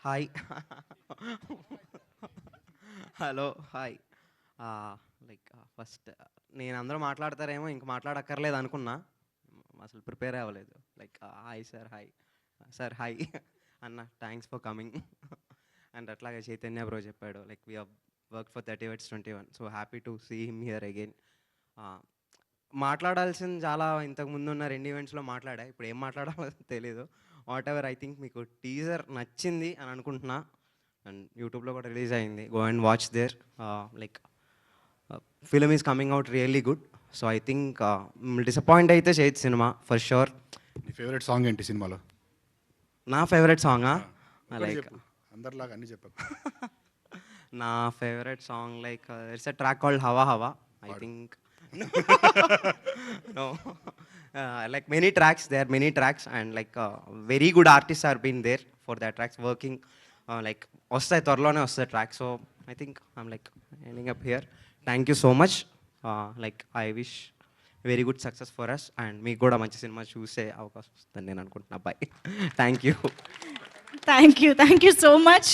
Hi. Hello, hi. Like first నేను అందరూ మాట్లాడతారేమో ఇంక మాట్లాడక్కర్లేదు అనుకున్నా. అసలు ప్రిపేర్ అవ్వలేదు. Like hi sir, hi sir, hi అన్న, థ్యాంక్స్ ఫర్ కమింగ్. అండ్ అట్లాగే చైతన్య బ్రో చెప్పాడు, like we have work for 30/21. So happy to see him here again. మాట్లాడాల్సింది చాలా ఇంతకుముందు ఉన్న 2 ఈవెంట్స్లో మాట్లాడా. ఇప్పుడు ఏం మాట్లాడాలో తెలీదు. వాట్ ఎవర్, ఐ థింక్ మీకు టీజర్ నచ్చింది అని అనుకుంటున్నా. అండ్ యూట్యూబ్లో కూడా రిలీజ్ అయింది. Go and watch there. Like film is coming out really good. So I think disappoint అయితే చేయొచ్చు సినిమా ఫర్ షూర్. నీ ఫేవరెట్ సాంగ్ ఏంటి సినిమాలో? నా ఫేవరెట్ సాంగా? లైక్ అందరిలాగా అన్ని చెప్పకు. నా favourite song like it's a track called హవా హవా. I think no. Like many tracks, there are many tracks and like very good artists are been there for that tracks working. Like వస్తాయి త్వరలోనే వస్తాయి tracks. So I think I'm like ending up here. Thank you so much. Like I wish very good success for us and మీకు కూడా మంచి సినిమా చూసే అవకాశం వస్తుందని నేను అనుకుంటున్నా. Bye. Thank you. Thank you so much.